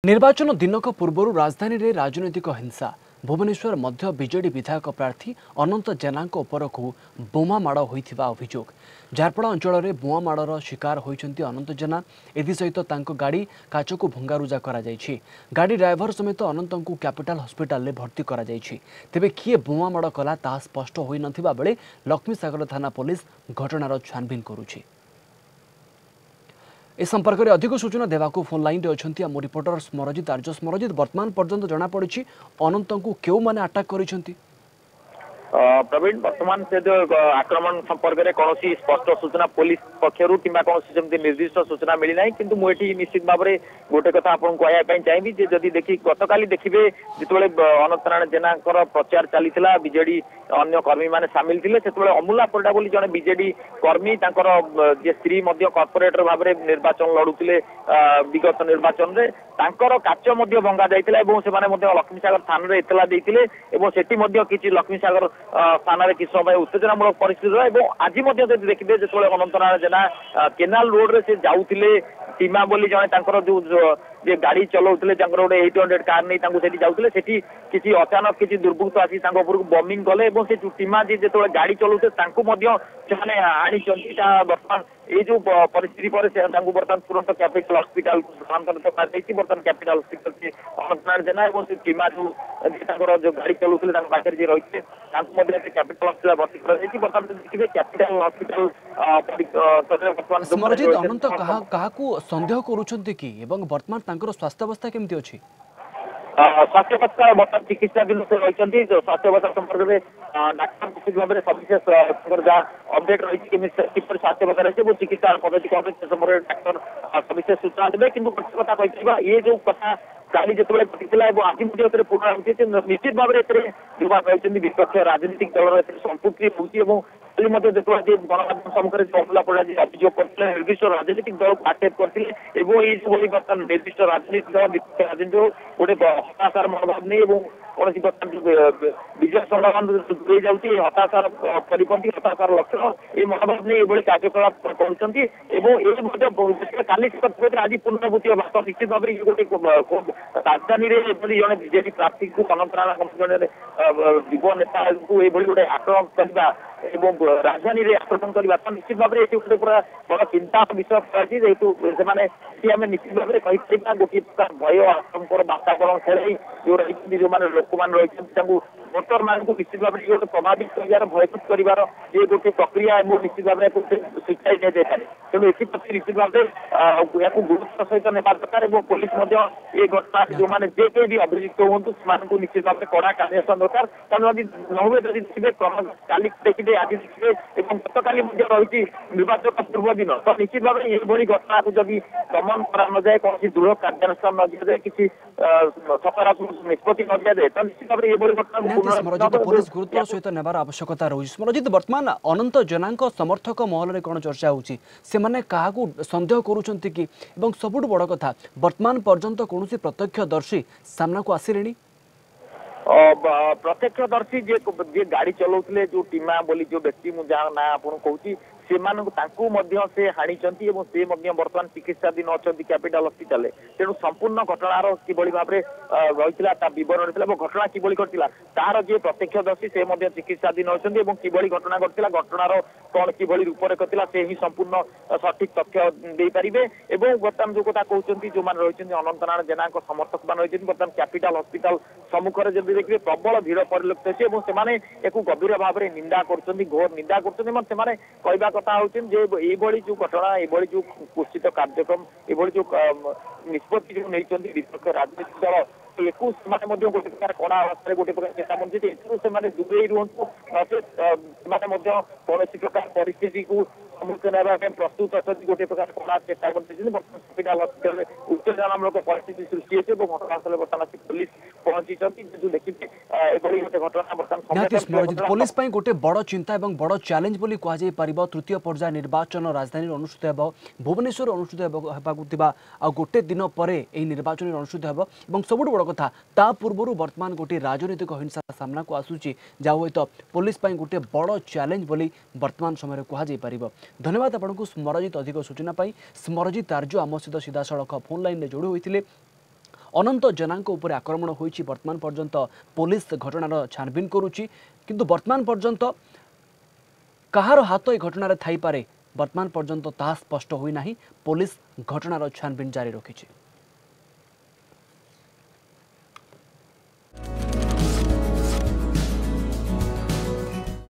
निर्वाचन दिनक पूर्व राजधानी रे राजनैतिक हिंसा भुवनेश्वर मध्य बीजेडी विधायक प्रार्थी अनंत जेना उपरकू बोमा माड़ होइथिबा अभियोग। झारपड़ा अंचल में बोमा माड़र शिकार होइछंती अनंत जेना। एसहित गाड़ी काच को भंगारुजा करा जायछि। गाड़ी ड्राइवर समेत अनंत को कैपिटल हॉस्पिटल में भर्ती करा जायछि। तेबे किए बोमा माड़ कला ताहा स्पष्ट होई नथिबा बेले लक्ष्मीसागर थाना पुलिस घटनार छानबीन करुछि। ए संपर्क में अधिक सूचना देवाक फोन लाइन रे अछंती आम रिपोर्टर स्मरजित आर्य। स्मरजित, वर्तमान पर्यंत जना पड़ी अनंत को क्यों माने अटैक करिसेंती? प्रवीण, वर्तमान से जो आक्रमण संपर्क में कौन स्पष्ट सूचना पुलिस पक्षर कि निर्दिष्ट सूचना मिली ना, किंतु मुझे निश्चित भाव में गोटे कथा आपको कहवाई चाहिए जे जदि देखी गतकाली देखिए जिते अनंत नारायण जेना प्रचार चली बीजेडी अन्य कर्मी मैंने सामिल थे से अमूला परिडा बोली जड़े बीजेडी कर्मी जे स्त्री कॉर्पोरेटर भाव में निर्वाचन लड़ुते विगत निर्वाचन में काच भंगा जाता है। लक्ष्मीसागर थाना एतला देते किसी लक्ष्मीसागर थाना किसी समय उत्तेजनामूलक परिस्थिति आज देखिए जो अनंत नारायण जेना केनाल रोड रे से जाऊे टीमा बोली जड़े जो गाड़ी चलाऊे गोटे 800 कार नहीं जाऊे किसी अचानक किसी दुर्बृत्त आसी बमिंग कले से टीमा जी जो गाड़ी चलाऊे आनी बर्तमान ये जो परिस्थिति पर बर्तमान तुरंत कैपिटल हॉस्पिटल स्थानांतरित बर्तमान कैपिटल हॉस्पिटल से अनंत नारायण जेना और टीमा जो गाड़ी चलाऊे पाखे जी रही कैपिटल हॉस्पिटल भर्ती कर बर्तमान देखिए कैपिटल हॉस्पिटल स्मरजित अनंत क्या संदेह करुछंती कि वर्तमान स्वास्थ्य अवस्था केमती अछि? स्वास्थ्य अवस्था बर्तमान चिकित्साधीन से रही स्वास्थ्य अवस्था संपर्क में डाक्तर निश्चित भाव में सविशेष जहाँ अपडेट रही किपर स्वास्थ्य अवस्था रही वो चिकित्सा पद्धति कौन से संपर्क डाक्तर सविशेष सूचना देते कि कथा कही ये जो कथा काली जो घटी आज पूर्ण होती निश्चित भाव में युवा रही विपक्ष राजनीतिक दल संपुक्ति होती गणमाध्यम सम्मुखें अमूला परिडा अभियोग करते निर्दिष्ट राजनीतिक दल को आक्षेप करते बर्तमान निर्दिष्ट राजनीतिक दल विपक्ष राजनीति गोटे हताशार मनोभाव नहीं कौन बर्तमान विजय संभावना दूरे जाऊँगी हताशार परिपंथी हताशार लक्षण ये मनोभाव नहीं ये कार्यकलाप कर आज पुनरावृत्ति होगा निश्चित भाव में गोटे राजधानी जड़े बीजेपी प्रार्थी को अनंत नारायण युव नेता को ये गोटे आक्रमण करवा राजधानी रे आक्रमण करवा तो निश्चित भाव में गोटे पूरा बड़ चिंता विषय जेहेतु से आम निश्चित भाव में कहीपर गोटे प्रकार भय आतंकर वातावरण खेल जो रही जो मैंने लोक मैंने रही भोटर मान को निश्चित भाव में गोटे प्रभावित कर भयभूत कर ये गोटे प्रक्रिया निश्चित भाव में सूचाई दि जाए तेणु एप्रति निश्चित भाव में या गुरुत्व सहित नेबा दरकार पुलिस ये घटना जो मैंने जे भी अभियुक्त हूँ निश्चित भाव में कड़ा कार्यानुष्ठान दरकार कारण नहुए जब देखिए काली देखिए आज देखिए गतकाली रही निर्वाचन पूर्व दिन तो निश्चित भाव में ये घटना को जब दमन करा न जाए कौन दृढ़ कार्यानुष्ठान न दि जाए किसी सकारात्मक निष्पत्ति न दि जाए तो निश्चित भाव में ये घटना स्मरजित पुलिस गुरुत्व सहित नेबार आवश्यकता रही। स्मरजित, वर्तमान अनंत जेना समर्थक महल में कौन चर्चा होची से माने काहाकू संदेह करुछंती कि सबुठ बड़ कथा वर्तमान पर्यंत कौन प्रत्यक्षदर्शी सामना को आसिलेनी? प्रत्यक्षदर्शी जे गाड़ी चलाउथिले जो टीमा बोली जो व्यक्ति मु जहाँ ना आपन कहूची से हाणी बर्तमान चिकित्साधीन अच्छा कैपिटल हॉस्पिटल तेणु संपूर्ण घटनार कि भाव में रही बरण रही घटना कि घटला तार जी प्रत्यक्षदर्शी से चिकित्साधीन अच्छा कि घटना घटला घटनार कौन कि रूपरेख था से ही संपूर्ण सठिक तथ्य दे पारे बर्तमान जो कथा कहते जो मैंने रही अनंत नारायण जेना समर्थक मान रही बर्तमान कैपिटल हॉस्पिटल सम्मुखें जब देखिए प्रबल भीड़ परिलक्षित होती गभीर भाव में निंदा कर घोर निंदा कर कथा होती जो घटना ये जो कुत्सित कार्यक्रम ये जो निष्पत्ति जो नहीं विपक्ष राजनीतिक दल गोटे प्रकार कड़ा अवस्था गोटे प्रकार चेता बंधे दूरे रुहतु कौन प्रकार परिस्थिति को सम्मुखीन होगा प्रस्तुत अच्छा गोटे प्रकार कड़ा चेता बंधे हॉस्पिटल हॉस्पिटल उत्तेजनामूलक परिस्थिति सृष्टि होती घटनास्थल बर्तमान पुलिस पहुंची देखिए गोटे घटना बर्तमान पुलिस गोटे बड़ चिंता और बड़ चैलेंज बोली कहुई पार तृतीय पर्याय निर्वाचन राजधानी अनुष्ठित हो भुवनेश्वर अनुष्ठित हो गोटे दिन पर निर्वाचन अनुष्ठित हो सबुठ बड़ कथा ता पूर्व वर्तमान गोटे राजनीतिक हिंसा सामना को आसूची जहाँ हूँ पुलिस गोटे बड़ चैलेंज बोली वर्तमान समय कहुई पार। धन्यवाद आपको स्मरजित अधिक सूचना। स्मरजित आर्य आम सहित सीधा सड़क फोन लाइन में जोड़ी होते अनंत जेनांको उपरे आक्रमण होईछि वर्तमान पर्यंत पुलिस घटनार छानबिन करुछि किंतु वर्तमान पर्यंत कहार हाथ ए घटनार थाई पारे वर्तमान पर्यंत ताहा स्पष्ट होई नाही पुलिस घटनार छानबिन जारी रखिछि।